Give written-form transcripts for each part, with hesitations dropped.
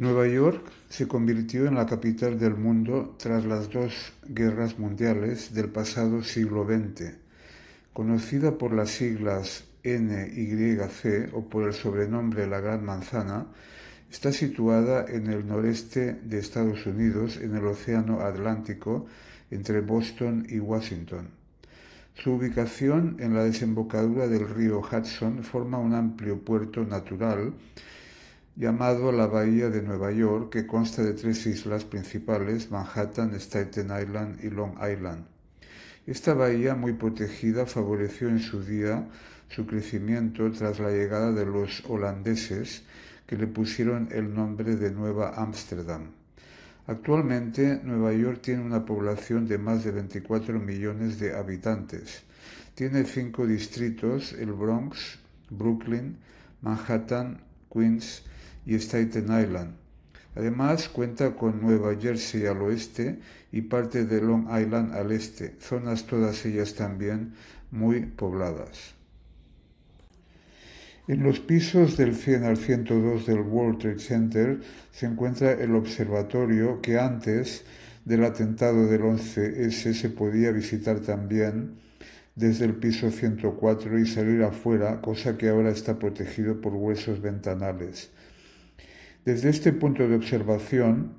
Nueva York se convirtió en la capital del mundo tras las dos guerras mundiales del pasado siglo XX. Conocida por las siglas NYC o por el sobrenombre La Gran Manzana, está situada en el noreste de Estados Unidos, en el Océano Atlántico, entre Boston y Washington. Su ubicación en la desembocadura del río Hudson forma un amplio puerto natural llamado la Bahía de Nueva York, que consta de tres islas principales: Manhattan, Staten Island y Long Island. Esta bahía, muy protegida, favoreció en su día su crecimiento tras la llegada de los holandeses, que le pusieron el nombre de Nueva Ámsterdam. Actualmente, Nueva York tiene una población de más de 24 millones de habitantes. Tiene 5 distritos: el Bronx, Brooklyn, Manhattan, Queens y Staten Island. Además, cuenta con Nueva Jersey al oeste y parte de Long Island al este, zonas todas ellas también muy pobladas. En los pisos del 100 al 102 del World Trade Center se encuentra el observatorio, que antes del atentado del 11S se podía visitar también desde el piso 104 y salir afuera, cosa que ahora está protegido por gruesos ventanales. Desde este punto de observación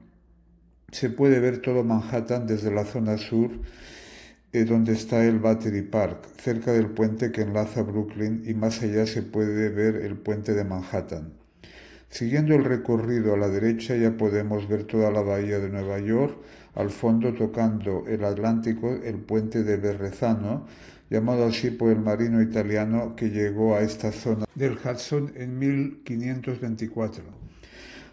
se puede ver todo Manhattan desde la zona sur, donde está el Battery Park, cerca del puente que enlaza Brooklyn, y más allá se puede ver el puente de Manhattan. Siguiendo el recorrido a la derecha ya podemos ver toda la bahía de Nueva York, al fondo, tocando el Atlántico, el puente de Verrazzano, llamado así por el marino italiano que llegó a esta zona del Hudson en 1524.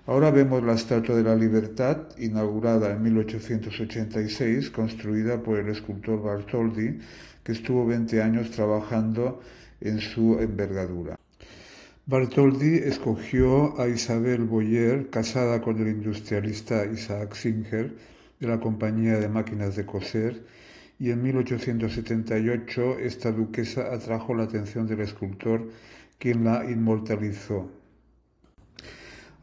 Ahora vemos la Estatua de la Libertad, inaugurada en 1886, construida por el escultor Bartholdi, que estuvo 20 años trabajando en su envergadura. Bartholdi escogió a Isabel Boyer, casada con el industrialista Isaac Singer, de la compañía de máquinas de coser, y en 1878 esta duquesa atrajo la atención del escultor, quien la inmortalizó.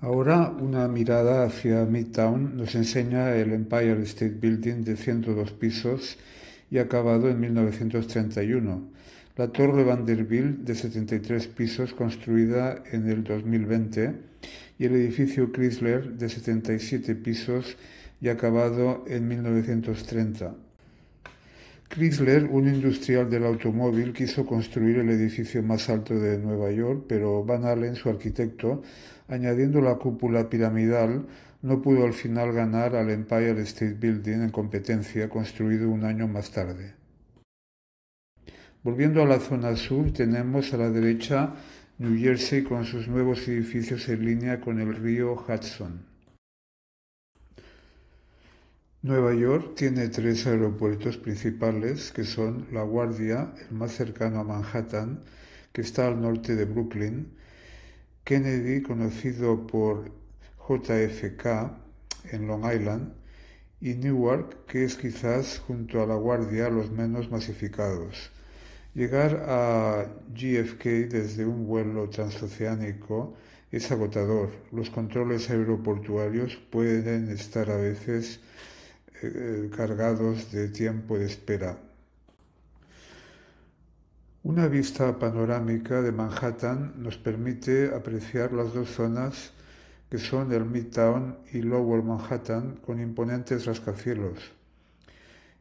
Ahora una mirada hacia Midtown nos enseña el Empire State Building de 102 pisos y acabado en 1931, la Torre Vanderbilt de 73 pisos construida en el 2020 y el edificio Chrysler de 77 pisos y acabado en 1930. Chrysler, un industrial del automóvil, quiso construir el edificio más alto de Nueva York, pero Van Allen, su arquitecto, añadiendo la cúpula piramidal, no pudo al final ganar al Empire State Building en competencia, construido un año más tarde. Volviendo a la zona sur, tenemos a la derecha New Jersey con sus nuevos edificios en línea con el río Hudson. Nueva York tiene tres aeropuertos principales, que son La Guardia, el más cercano a Manhattan, que está al norte de Brooklyn; Kennedy, conocido por JFK, en Long Island; y Newark, que es quizás, junto a La Guardia, los menos masificados. Llegar a JFK desde un vuelo transoceánico es agotador. Los controles aeroportuarios pueden estar a veces cargados de tiempo de espera. Una vista panorámica de Manhattan nos permite apreciar las dos zonas, que son el Midtown y Lower Manhattan, con imponentes rascacielos.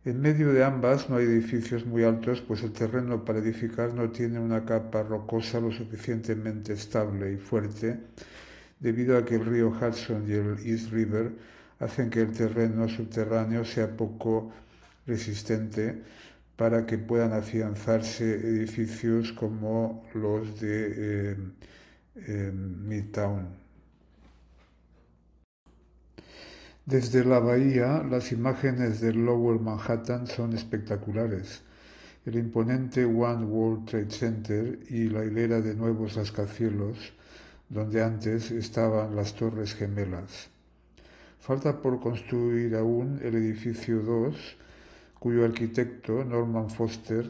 En medio de ambas no hay edificios muy altos, pues el terreno para edificar no tiene una capa rocosa lo suficientemente estable y fuerte, debido a que el río Hudson y el East River hacen que el terreno subterráneo sea poco resistente para que puedan afianzarse edificios como los de Midtown. Desde la bahía, las imágenes del Lower Manhattan son espectaculares. El imponente One World Trade Center y la hilera de nuevos rascacielos, donde antes estaban las Torres Gemelas. Falta por construir aún el edificio 2, cuyo arquitecto, Norman Foster,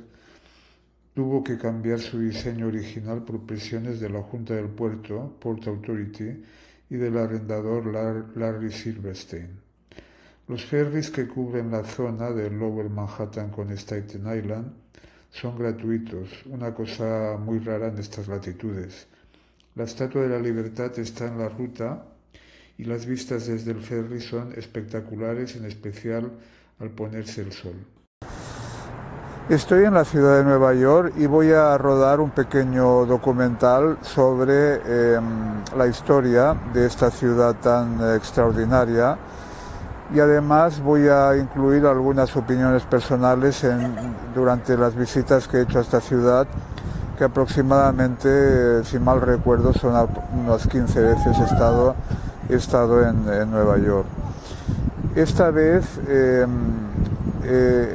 tuvo que cambiar su diseño original por presiones de la Junta del Puerto, Port Authority, y del arrendador Larry Silverstein. Los ferries que cubren la zona del Lower Manhattan con Staten Island son gratuitos, una cosa muy rara en estas latitudes. La Estatua de la Libertad está en la ruta y las vistas desde el ferry son espectaculares, en especial al ponerse el sol. Estoy en la ciudad de Nueva York y voy a rodar un pequeño documental sobre la historia de esta ciudad tan extraordinaria, y además voy a incluir algunas opiniones personales durante las visitas que he hecho a esta ciudad, que aproximadamente, si mal recuerdo, son unas 15 veces he estado en Nueva York. Esta vez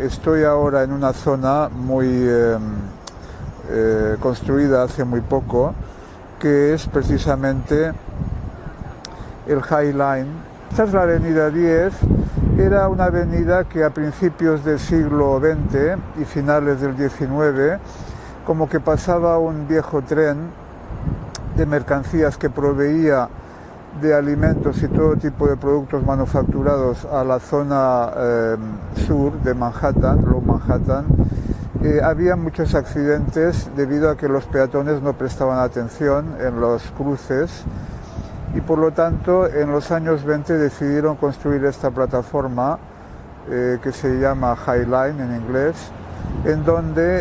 estoy ahora en una zona muy construida hace muy poco, que es precisamente el High Line. Esta es la avenida 10, era una avenida que a principios del siglo XX y finales del XIX, como que pasaba un viejo tren de mercancías que proveía de alimentos y todo tipo de productos manufacturados a la zona sur de Manhattan, Low Manhattan. Había muchos accidentes debido a que los peatones no prestaban atención en los cruces, y por lo tanto en los años 20 decidieron construir esta plataforma que se llama High Line en inglés, en donde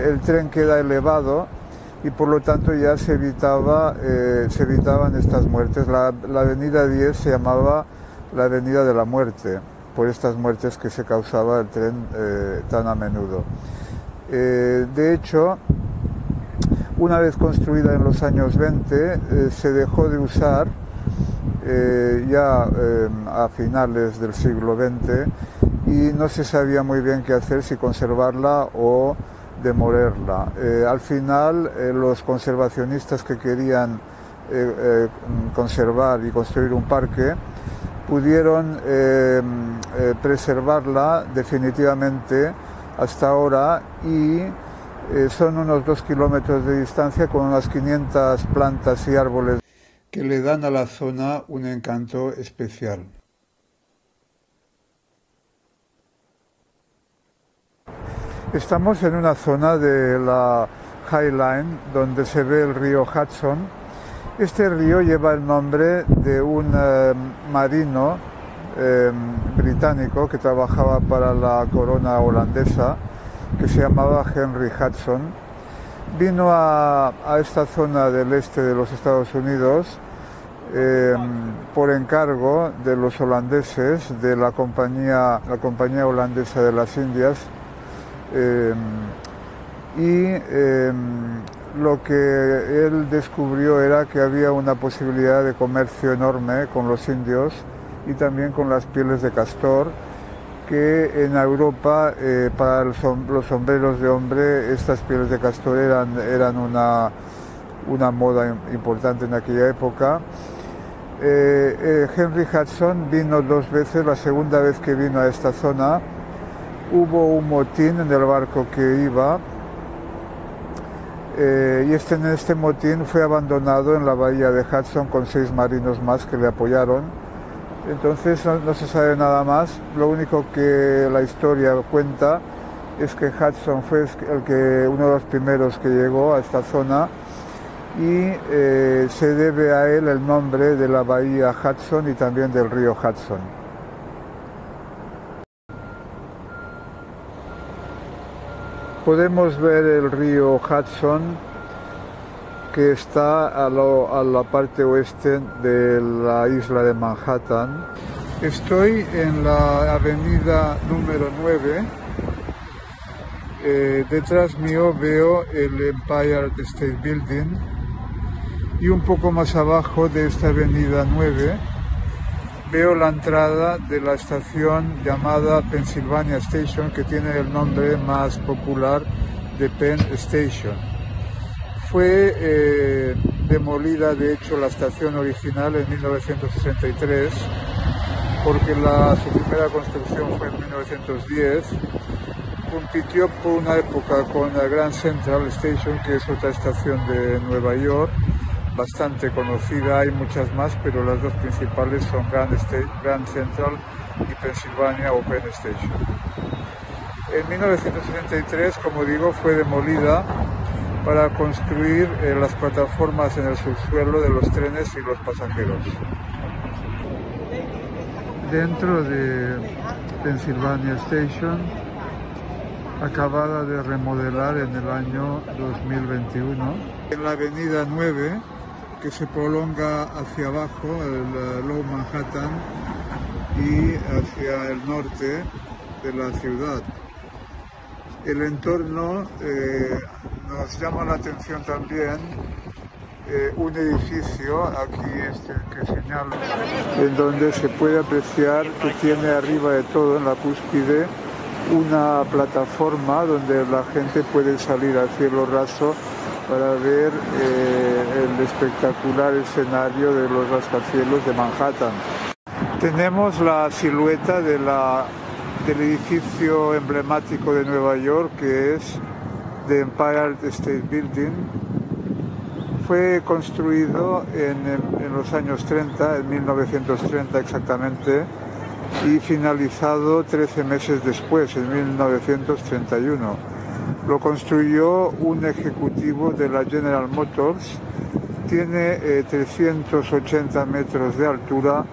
el tren queda elevado y por lo tanto ya se evitaban estas muertes. La avenida 10 se llamaba la avenida de la muerte, por estas muertes que se causaba el tren tan a menudo. De hecho, una vez construida en los años 20, se dejó de usar a finales del siglo XX, y no se sabía muy bien qué hacer, si conservarla o demolerla. Al final, los conservacionistas que querían conservar y construir un parque pudieron preservarla definitivamente hasta ahora, y son unos 2 kilómetros de distancia, con unas 500 plantas y árboles que le dan a la zona un encanto especial. Estamos en una zona de la High Line donde se ve el río Hudson. Este río lleva el nombre de un marino británico que trabajaba para la corona holandesa, que se llamaba Henry Hudson. Vino a esta zona del este de los Estados Unidos por encargo de los holandeses, de la compañía holandesa de las Indias, lo que él descubrió era que había una posibilidad de comercio enorme con los indios y también con las pieles de castor, que en Europa para los sombreros de hombre estas pieles de castor eran una moda importante en aquella época. Henry Hudson vino 2 veces. La segunda vez que vino a esta zona hubo un motín en el barco que iba, y en este motín fue abandonado en la bahía de Hudson con 6 marinos más que le apoyaron. Entonces no se sabe nada más. Lo único que la historia cuenta es que Hudson fue uno de los primeros que llegó a esta zona, y se debe a él el nombre de la bahía Hudson y también del río Hudson. Podemos ver el río Hudson, que está a la parte oeste de la isla de Manhattan. Estoy en la avenida número 9. Detrás mío veo el Empire State Building, y un poco más abajo de esta avenida 9 veo la entrada de la estación llamada Pennsylvania Station, que tiene el nombre más popular de Penn Station. Fue demolida, de hecho, la estación original en 1963, porque su primera construcción fue en 1910. Compitió por una época con la Grand Central Station, que es otra estación de Nueva York, bastante conocida, hay muchas más, pero las dos principales son Grand Central y Pennsylvania Open Station. En 1973, como digo, fue demolida para construir las plataformas en el subsuelo de los trenes y los pasajeros. Dentro de Pennsylvania Station, acabada de remodelar en el año 2021, en la avenida 9, que se prolonga hacia abajo, el Low Manhattan, y hacia el norte de la ciudad. El entorno nos llama la atención también un edificio, aquí que señalo, en donde se puede apreciar que tiene arriba de todo, en la cúspide, una plataforma donde la gente puede salir al cielo raso para ver el espectacular escenario de los rascacielos de Manhattan. Tenemos la silueta del edificio emblemático de Nueva York, que es The Empire State Building. Fue construido en los años 30, en 1930 exactamente, y finalizado 13 meses después, en 1931. Lo construyó un ejecutivo de la General Motors, tiene 380 metros de altura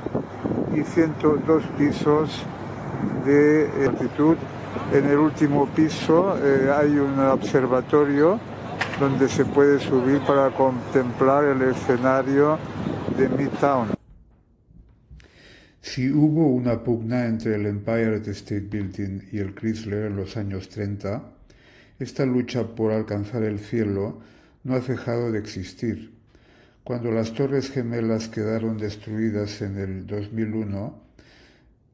y 102 pisos de altitud. En el último piso hay un observatorio donde se puede subir para contemplar el escenario de Midtown. Si hubo una pugna entre el Empire State Building y el Chrysler en los años 30, esta lucha por alcanzar el cielo no ha dejado de existir. Cuando las Torres Gemelas quedaron destruidas en el 2001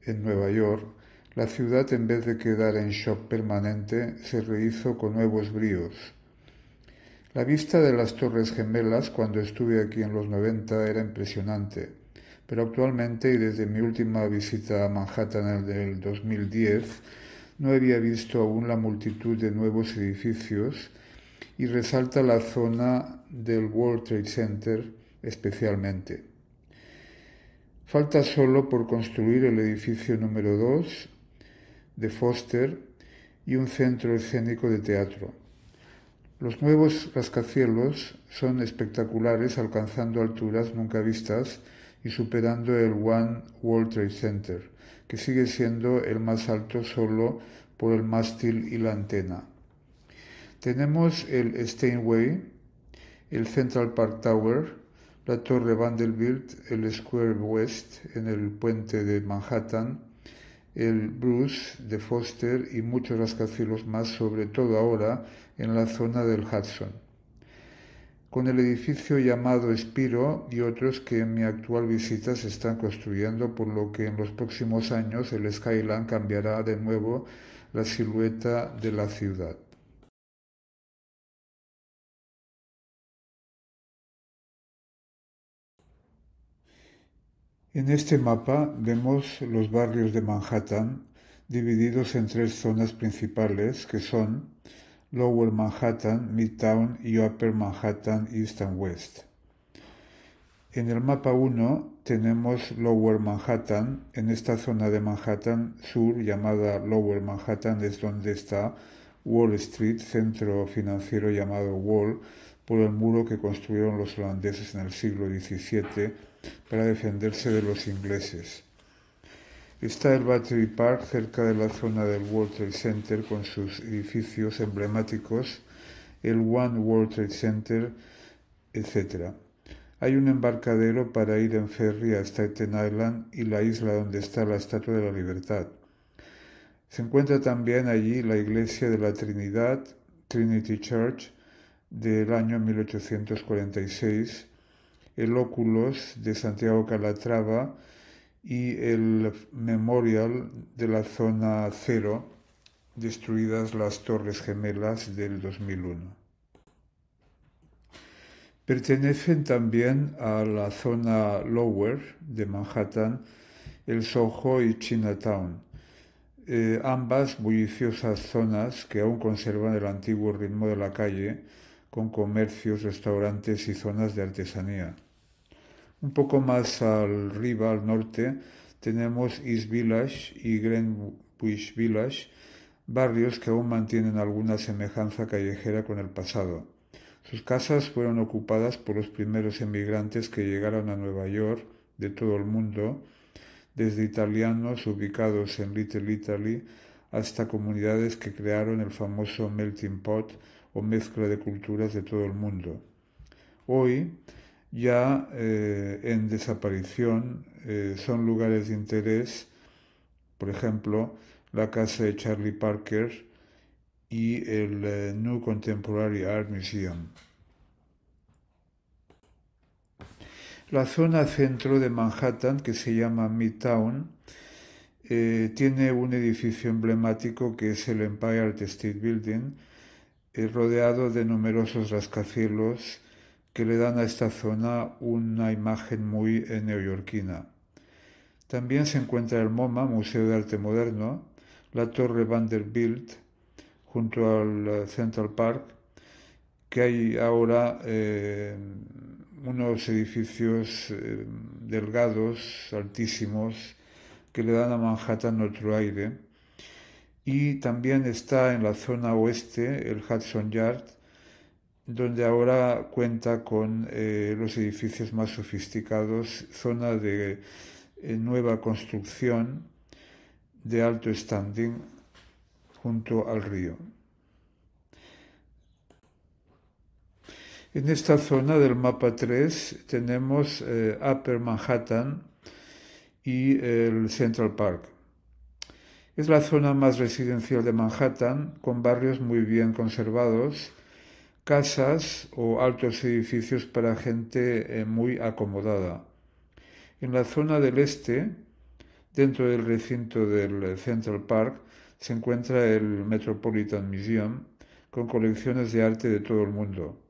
en Nueva York, la ciudad, en vez de quedar en shock permanente, se rehizo con nuevos bríos. La vista de las Torres Gemelas cuando estuve aquí en los 90 era impresionante, pero actualmente, y desde mi última visita a Manhattan en el 2010, no había visto aún la multitud de nuevos edificios, y resalta la zona del World Trade Center especialmente. Falta solo por construir el edificio número 2 de Foster y un centro escénico de teatro. Los nuevos rascacielos son espectaculares, alcanzando alturas nunca vistas y superando el One World Trade Center, que sigue siendo el más alto solo por el mástil y la antena. Tenemos el Steinway, el Central Park Tower, la Torre Vanderbilt, el Square West en el puente de Manhattan, el Bruce de Foster y muchos rascacielos más, sobre todo ahora en la zona del Hudson, con el edificio llamado Spiro y otros que en mi actual visita se están construyendo, por lo que en los próximos años el Skyline cambiará de nuevo la silueta de la ciudad. En este mapa vemos los barrios de Manhattan divididos en tres zonas principales, que son Lower Manhattan, Midtown y Upper Manhattan, East and West. En el mapa 1 tenemos Lower Manhattan. En esta zona de Manhattan sur, llamada Lower Manhattan, es donde está Wall Street, centro financiero llamado Wall, por el muro que construyeron los holandeses en el siglo XVII para defenderse de los ingleses. Está el Battery Park cerca de la zona del World Trade Center con sus edificios emblemáticos, el One World Trade Center, etc. Hay un embarcadero para ir en ferry a Staten Island y la isla donde está la Estatua de la Libertad. Se encuentra también allí la iglesia de la Trinidad, Trinity Church, del año 1846, el Oculus de Santiago Calatrava y el Memorial de la Zona Cero, destruidas las Torres Gemelas del 2001. Pertenecen también a la zona Lower de Manhattan, el Soho y Chinatown, ambas bulliciosas zonas que aún conservan el antiguo ritmo de la calle, con comercios, restaurantes y zonas de artesanía. Un poco más arriba, al norte, tenemos East Village y Greenwich Village, barrios que aún mantienen alguna semejanza callejera con el pasado. Sus casas fueron ocupadas por los primeros emigrantes que llegaron a Nueva York de todo el mundo, desde italianos ubicados en Little Italy hasta comunidades que crearon el famoso melting pot o mezcla de culturas de todo el mundo. Hoy, ya en desaparición, son lugares de interés, por ejemplo, la casa de Charlie Parker y el New Contemporary Art Museum. La zona centro de Manhattan, que se llama Midtown, tiene un edificio emblemático que es el Empire State Building, rodeado de numerosos rascacielos que le dan a esta zona una imagen muy neoyorquina. También se encuentra el MoMA, Museo de Arte Moderno, la Torre Vanderbilt, junto al Central Park, que hay ahora unos edificios delgados, altísimos, que le dan a Manhattan otro aire. Y también está en la zona oeste el Hudson Yard, donde ahora cuenta con los edificios más sofisticados, zona de nueva construcción de alto standing junto al río. En esta zona del mapa 3 tenemos Upper Manhattan y el Central Park. Es la zona más residencial de Manhattan, con barrios muy bien conservados, casas o altos edificios para gente muy acomodada. En la zona del este, dentro del recinto del Central Park, se encuentra el Metropolitan Museum, con colecciones de arte de todo el mundo.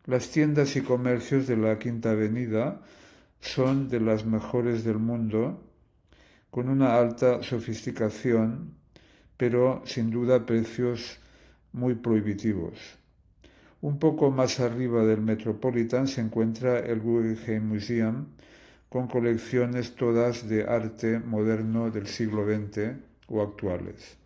Las tiendas y comercios de la Quinta Avenida son de las mejores del mundo, con una alta sofisticación, pero sin duda precios muy prohibitivos. Un poco más arriba del Metropolitan se encuentra el Guggenheim Museum, con colecciones todas de arte moderno del siglo XX o actuales.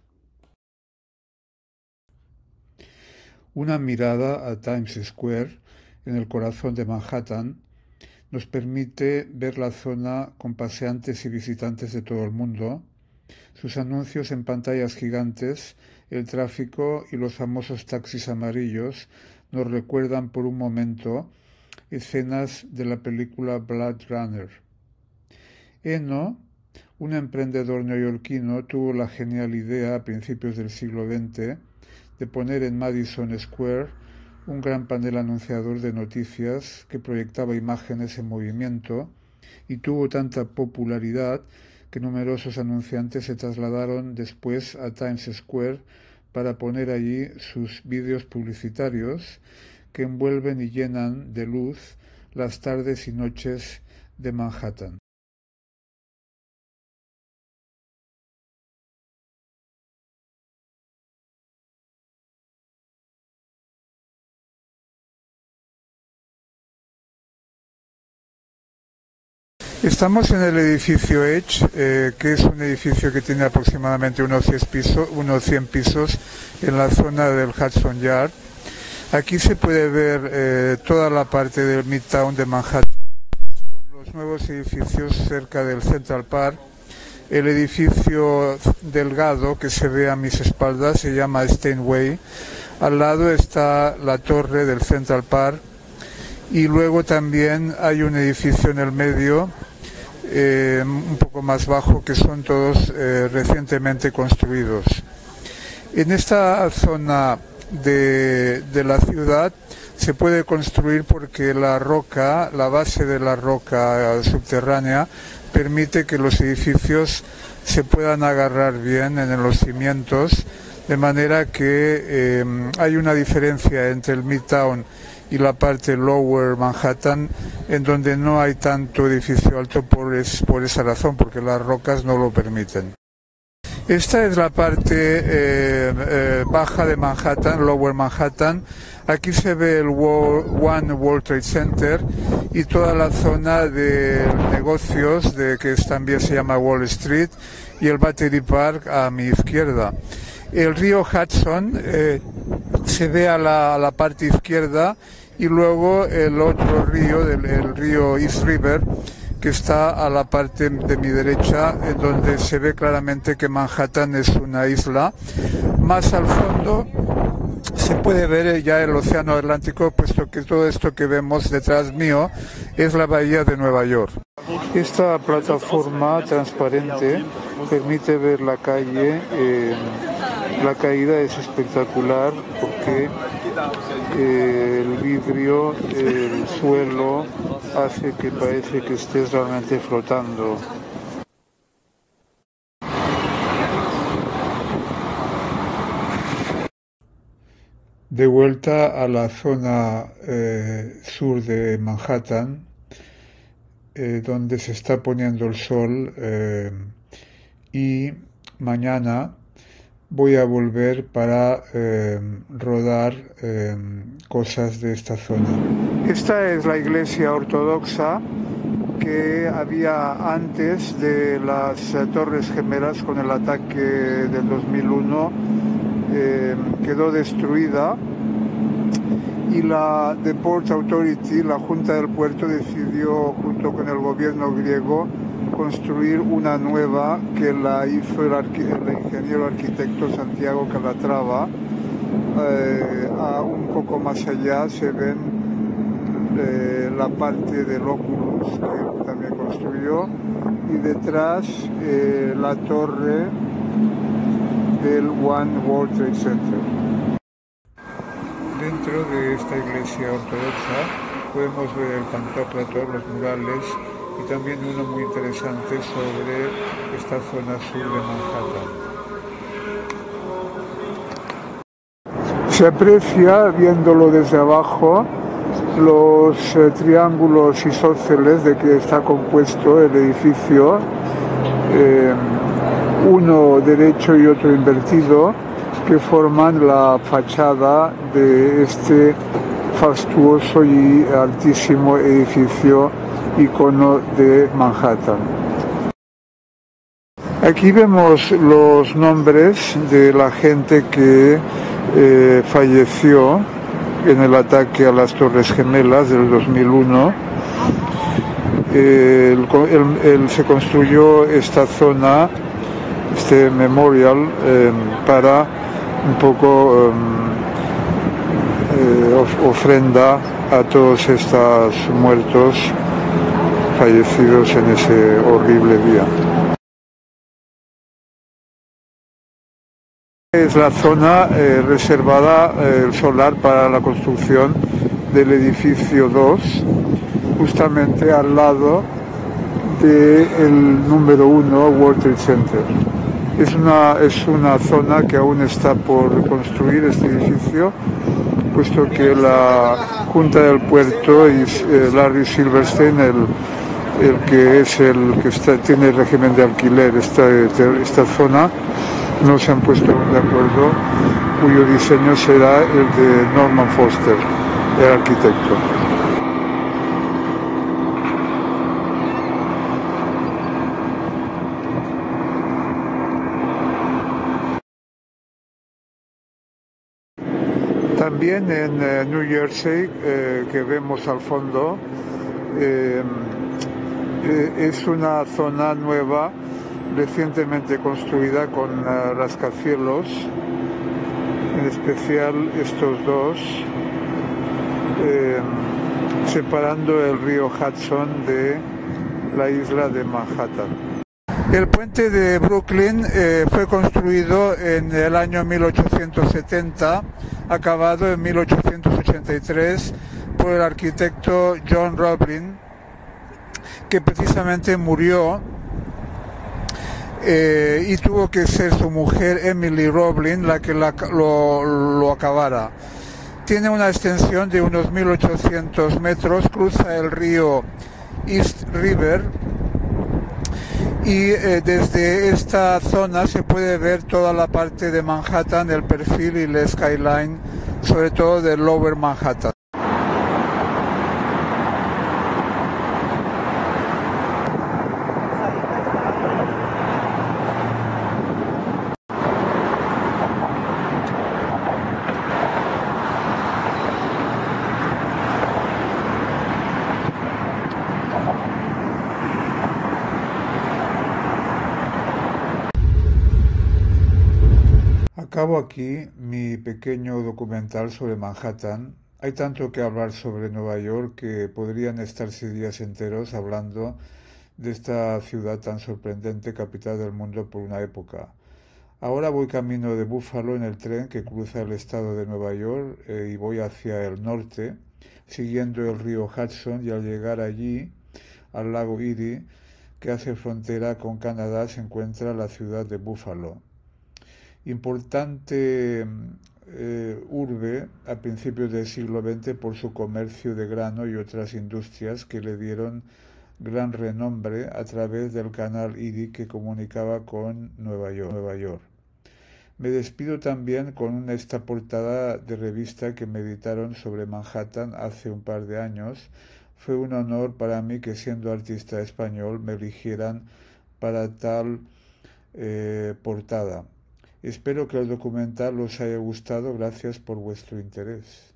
Una mirada a Times Square, en el corazón de Manhattan, nos permite ver la zona con paseantes y visitantes de todo el mundo, sus anuncios en pantallas gigantes, el tráfico y los famosos taxis amarillos nos recuerdan por un momento escenas de la película Blade Runner. Eno, un emprendedor neoyorquino, tuvo la genial idea a principios del siglo XX de poner en Madison Square un gran panel anunciador de noticias que proyectaba imágenes en movimiento y tuvo tanta popularidad que numerosos anunciantes se trasladaron después a Times Square para poner allí sus vídeos publicitarios que envuelven y llenan de luz las tardes y noches de Manhattan. Estamos en el edificio Edge, que es un edificio que tiene aproximadamente unos 100 pisos en la zona del Hudson Yard. Aquí se puede ver toda la parte del Midtown de Manhattan, con los nuevos edificios cerca del Central Park. El edificio delgado que se ve a mis espaldas se llama Steinway. Al lado está la torre del Central Park y luego también hay un edificio en el medio, un poco más bajo, que son todos recientemente construidos. En esta zona de la ciudad se puede construir porque la base de la roca subterránea permite que los edificios se puedan agarrar bien en los cimientos, de manera que hay una diferencia entre el Midtown y la parte Lower Manhattan, en donde no hay tanto edificio alto por esa razón, porque las rocas no lo permiten. Esta es la parte baja de Manhattan, Lower Manhattan. Aquí se ve el One World Trade Center y toda la zona de negocios que también se llama Wall Street, y el Battery Park a mi izquierda. El río Hudson se ve a la parte izquierda, y luego el otro río, el río East River, que está a la parte de mi derecha, en donde se ve claramente que Manhattan es una isla. Más al fondo se puede ver ya el océano Atlántico, puesto que todo esto que vemos detrás mío es la bahía de Nueva York. Esta plataforma transparente permite ver la calle. La caída es espectacular porque el vidrio, el suelo, hace que parece que estés realmente flotando. De vuelta a la zona sur de Manhattan, donde se está poniendo el sol, y mañana voy a volver para rodar cosas de esta zona. Esta es la iglesia ortodoxa que había antes de las Torres Gemelas con el ataque del 2001. Quedó destruida, y la The Port Authority, la Junta del Puerto, decidió junto con el gobierno griego construir una nueva que la hizo el ingeniero arquitecto Santiago Calatrava. Un poco más allá se ven la parte del Oculus, que también construyó, y detrás la torre del One World Trade Center. Dentro de esta iglesia ortodoxa podemos ver el Pantocrator, los murales, y también uno muy interesante sobre esta zona sur de Manhattan. Se aprecia, viéndolo desde abajo, los triángulos isósceles de que está compuesto el edificio, uno derecho y otro invertido, que forman la fachada de este fastuoso y altísimo edificio icono de Manhattan. Aquí vemos los nombres de la gente que falleció en el ataque a las Torres Gemelas del 2001. Se construyó esta zona, este memorial, para un poco ofrenda a todos estos muertos fallecidos en ese horrible día. Es la zona reservada solar para la construcción del edificio 2, justamente al lado del número 1 World Trade Center. Es una zona que aún está por construir, este edificio, puesto que la Junta del Puerto y Larry Silverstein, el que tiene el régimen de alquiler esta zona, no se han puesto de acuerdo, cuyo diseño será el de Norman Foster, el arquitecto. También en New Jersey, que vemos al fondo, es una zona nueva, recientemente construida con rascacielos, en especial estos dos, separando el río Hudson de la isla de Manhattan. El puente de Brooklyn fue construido en el año 1870, acabado en 1883 por el arquitecto John Roblin, que precisamente murió y tuvo que ser su mujer Emily Roblin la que lo acabara. Tiene una extensión de unos 1800 metros, cruza el río East River y desde esta zona se puede ver toda la parte de Manhattan, el perfil y el skyline, sobre todo de Lower Manhattan. Acabo aquí mi pequeño documental sobre Manhattan. Hay tanto que hablar sobre Nueva York que podrían estarse días enteros hablando de esta ciudad tan sorprendente, capital del mundo por una época. Ahora voy camino de Buffalo en el tren que cruza el estado de Nueva York y voy hacia el norte, siguiendo el río Hudson y al llegar allí, al lago Erie, que hace frontera con Canadá, se encuentra la ciudad de Buffalo. Importante urbe a principios del siglo XX por su comercio de grano y otras industrias que le dieron gran renombre a través del canal Erie que comunicaba con Nueva York. Me despido también con esta portada de revista que me editaron sobre Manhattan hace un par de años. Fue un honor para mí que siendo artista español me eligieran para tal portada. Espero que el documental os haya gustado. Gracias por vuestro interés.